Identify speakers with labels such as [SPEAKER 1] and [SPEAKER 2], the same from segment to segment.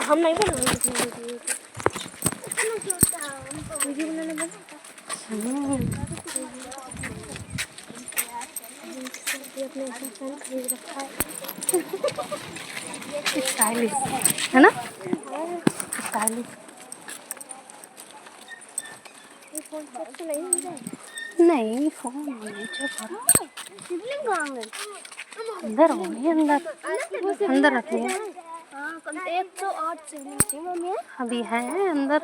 [SPEAKER 1] हम नहीं बनाएंगे वीडियो बनाने में अपने फैन खरीद रखा है
[SPEAKER 2] स्टाइलिश है ना, स्टाइलिश। नहीं फोन नहीं अंदर होंगे, अंदर रखी है।
[SPEAKER 1] 108 शिवलिंग थी मम्मी,
[SPEAKER 2] अभी है अंदर।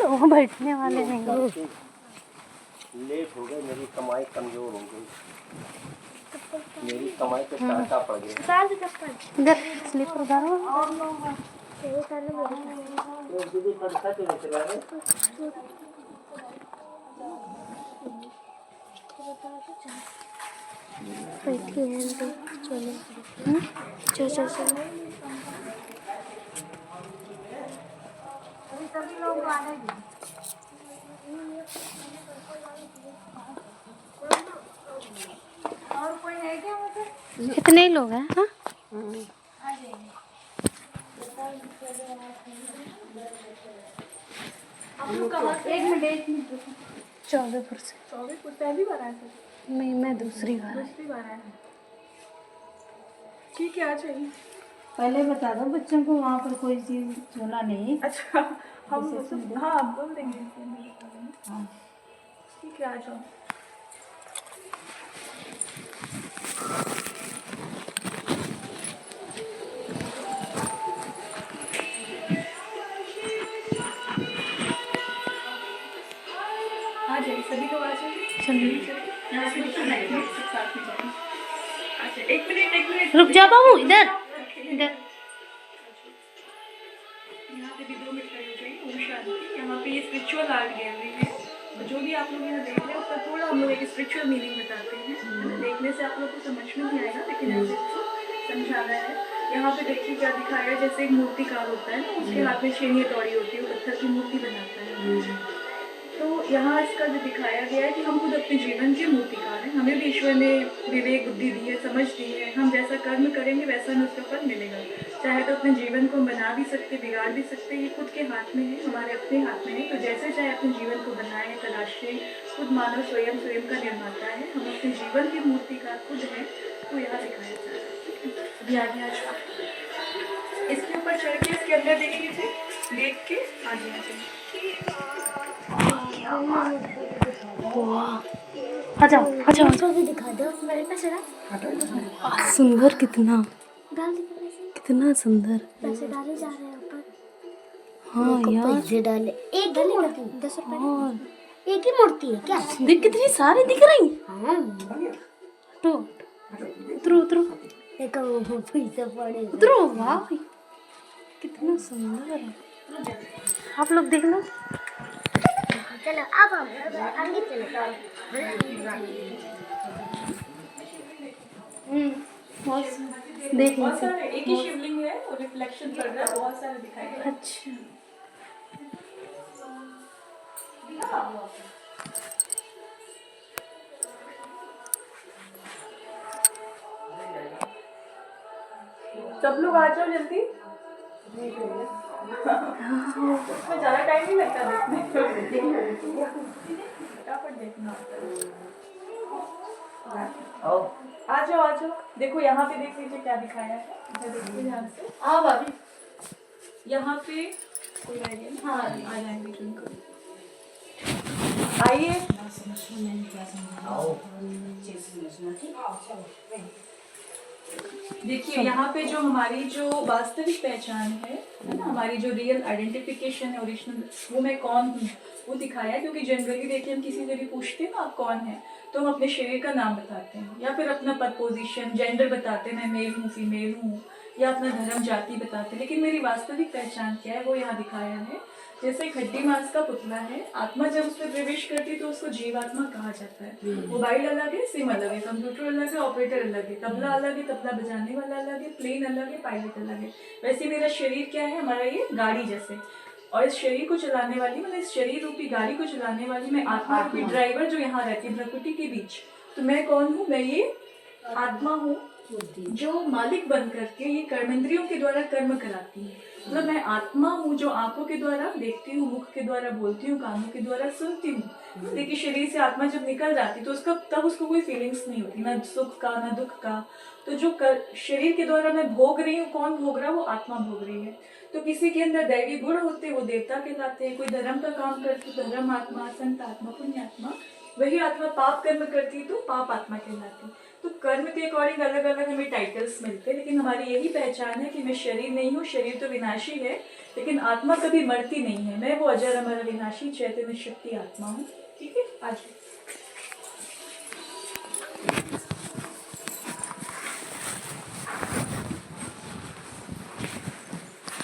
[SPEAKER 2] वो बैठने वाले नहीं।
[SPEAKER 3] लेट हो गए, मेरी कमाई कमजोर हो गई, मेरी कमाई पे कांटा पड़ गया।
[SPEAKER 2] इधर स्लीपर उतारो। कितने ही लोग हैं? हाँ 14 से।
[SPEAKER 4] पहली बार आया था?
[SPEAKER 2] नहीं, मैं दूसरी बार
[SPEAKER 4] आया। ठीक है, आ जाइए।
[SPEAKER 5] पहले बता दो बच्चों को, वहाँ पर कोई चीज़ छूना नहीं।
[SPEAKER 4] अच्छा, हम हाँ बोल देंगे।
[SPEAKER 5] हाँ
[SPEAKER 4] ठीक है, आ जाओ। आ जाइए, सभी लोग आ जाइए।
[SPEAKER 2] चलिए
[SPEAKER 4] यहाँ से साथ में जाएंगे। अच्छा, एक मिनट
[SPEAKER 2] रुक जा बाबू, इधर इधर।
[SPEAKER 4] यहाँ पे भी 2 मिनट खड़े हो जाइए। ओम शांति। यहाँ पे ये स्पिरिचुअल आर्ट गैलरी है, और जो भी आप लोग यहाँ देख रहे हैं उसका थोड़ा हम लोग एक स्पिरिचुअल मीनिंग बताते हैं, है ना। देखने से आप लोग को समझ में नहीं आएगा, लेकिन ऐसे इसको समझाना है। यहाँ पे देखिए क्या दिखाया है, जैसे एक मूर्तिकार होता है ना, उसके हाथ में छेनी हथौड़ी होती है, वो पत्थर की मूर्ति बनाता है। तो यहाँ इसका जो दिखाया गया है कि हम खुद अपने जीवन के मूर्तिकार हैं। हमें भी ईश्वर ने विवेक बुद्धि दी है, समझ दी है। हम जैसा कर्म करेंगे वैसा हमें उसका फल मिलेगा। चाहे तो अपने जीवन को बना भी सकते, बिगाड़ भी सकते, ये खुद के हाथ में है, हमारे अपने हाथ में है। तो जैसे चाहे अपने जीवन को बनाए, तलाशे। खुद मानव स्वयं का निर्माता है, हम अपने जीवन के मूर्तिकार खुद हैं। तो यहाँ दिखाया जा रहा है। अभी आगे आ जाओ, इसके ऊपर चढ़ के इसके अंदर देख लीजिए, देख के आगे आ जाइए।
[SPEAKER 2] आ जाओ आ जाओ।
[SPEAKER 1] दिखा दो मेरे पास
[SPEAKER 2] सुंदर, कितना
[SPEAKER 1] डाल
[SPEAKER 2] कितना सुंदर।
[SPEAKER 1] पैसे डाले जा रहे हैं ऊपर।
[SPEAKER 2] हाँ यार,
[SPEAKER 1] पैसे डाले। एक ही मूर्ति 10 रुपए,
[SPEAKER 2] और
[SPEAKER 1] एक ही मूर्ति है क्या?
[SPEAKER 2] देख कितनी सारी दिख रही।
[SPEAKER 1] हाँ
[SPEAKER 2] तो उतरो उतरो
[SPEAKER 1] देखो वो पैसे पड़े।
[SPEAKER 2] उतरो। वाह कितना सुंदर है। आप लोग देख लो।
[SPEAKER 1] चलो अब हम आगे चलो।
[SPEAKER 2] देख
[SPEAKER 4] बहुत सारे, एक ही शिवलिंग है और रिफ्लेक्शन पड़ रहा है, बहुत सारे दिखाई दे रहे हैं।
[SPEAKER 2] अच्छा
[SPEAKER 4] सब लोग आ जाओ जल्दी। उसमें ज़्यादा टाइम नहीं लगता देखने में, फटाफट देखना होता है। आ जाओ। देखो यहाँ पे देख लीजिए क्या दिखाया है। देखिए ध्यान से।
[SPEAKER 5] आओ भाभी।
[SPEAKER 4] यहाँ पे कोई रह गया? हाँ, आ जाएंगे जिनको। आइए। देखिए यहाँ पे जो हमारी जो वास्तविक पहचान है ना, हमारी जो रियल आइडेंटिफिकेशन है, ओरिजिनल, वो मैं कौन हूँ, वो दिखाया है। क्योंकि जनरली देखिए हम किसी से भी पूछते हैं ना आप कौन है, तो हम अपने शरीर का नाम बताते हैं, या फिर अपना पद, पोजीशन, जेंडर बताते हैं, मैं मेल हूँ, फीमेल हूँ, या अपना धर्म, जाति बताते हैं। लेकिन मेरी वास्तविक पहचान क्या है वो यहाँ दिखाया है। जैसे एक हड्डी मांस का पुतला है, आत्मा जब उसमें प्रवेश करती है तो उसको जीवात्मा कहा जाता है। मोबाइल अलग है, सिम अलग है, कंप्यूटर अलग है, ऑपरेटर अलग है, तबला अलग है, तबला बजाने वाला अलग है, प्लेन अलग है, पायलट अलग है। वैसे मेरा शरीर क्या है, हमारा ये गाड़ी जैसे, और इस शरीर को चलाने वाली, मतलब इस शरीर रूपी गाड़ी को चलाने वाली मैं आत्मा रूपी ड्राइवर जो यहाँ रहती है प्रकृति के बीच। तो मैं कौन हूँ, मैं ये आत्मा हूँ जो मालिक बन करके ये कर्मेंद्रियों के द्वारा कर्म कराती है। मतलब मैं आत्मा हूँ जो आंखों के द्वारा देखती हूँ, मुख के द्वारा बोलती हूँ, कानों के द्वारा सुनती हूँ। देखिए शरीर से आत्मा जब निकल जाती है तो उसका तब उसको कोई फीलिंग्स नहीं होती, ना सुख का ना दुख का। तो जो शरीर के द्वारा मैं भोग रही हूँ, कौन भोग रहा है? वो आत्मा भोग रही है। तो किसी के अंदर दैवी गुण होते हैं, वो देवता कहलाते हैं। कोई धर्म का काम करती है, धर्म आत्मा, संत आत्मा, पुण्य आत्मा। वही आत्मा पाप कर्म करती है तो पाप आत्मा कहलाती है। तो कर्म के अकॉर्डिंग अलग अलग हमें टाइटल्स मिलते हैं, लेकिन हमारी यही पहचान है कि मैं शरीर नहीं हूँ। शरीर तो विनाशी है, लेकिन आत्मा कभी मरती नहीं है। मैं वो अजर अमर विनाशी चैतन्य शक्ति आत्मा हूँ। ठीक है, आज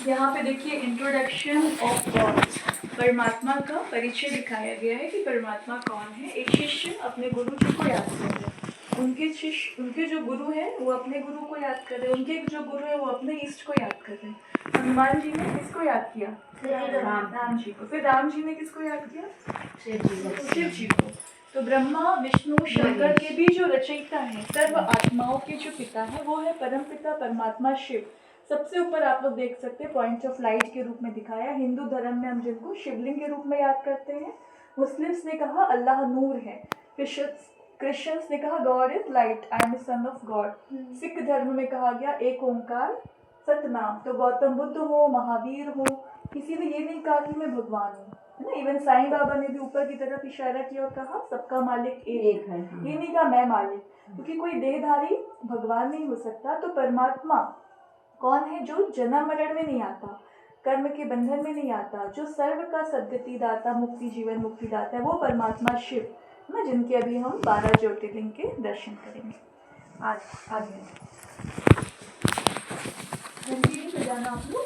[SPEAKER 4] यहाँ पे देखिए इंट्रोडक्शन ऑफ गॉड, परमात्मा का परिचय दिखाया गया है कि परमात्मा कौन है। एक शिष्य अपने गुरु जी को याद कर रहे हैं, उनके जो गुरु हैं वो अपने गुरु को याद कर रहे हैं, उनके जो गुरु है वो अपने इष्ट को याद कर रहे हैं। हनुमान जी ने किसको याद किया? राम जी को। फिर राम जी ने किसको याद किया? शिव जी को। तो ब्रह्मा विष्णु शंकर के भी जो रचयिता है, सर्व आत्माओं के जो पिता है, वो है परम पिता परमात्मा शिव। सबसे ऊपर आप लोग देख सकते हैं पॉइंट ऑफ लाइट के रूप में दिखाया। हिंदू धर्म में हम जिनको शिवलिंग के रूप में याद करते हैं। मुस्लिम्स ने कहा अल्लाह नूर है। क्रिश्चियंस ने कहा God is light, I am son of God. Sikh धर्म में कहा गया एक ओंकार सतनाम। तो गौतम बुद्ध हो, महावीर हो, किसी ने ये नहीं कहा कि मैं भगवान हूँ, है ना। इवन साईं बाबा ने भी ऊपर की तरफ इशारा किया और कहा सबका मालिक एक है। ये नहीं कहा मैं मालिक, क्योंकि कोई देहधारी भगवान नहीं हो सकता। तो परमात्मा कौन है? जो जन्म मरण में नहीं आता, कर्म के बंधन में नहीं आता, जो सर्व का सद्गति दाता, मुक्ति जीवन मुक्ति दाता है, वो परमात्मा शिव, है ना, जिनके अभी हम 12 ज्योतिर्लिंग के दर्शन करेंगे। आज आगे आप लोग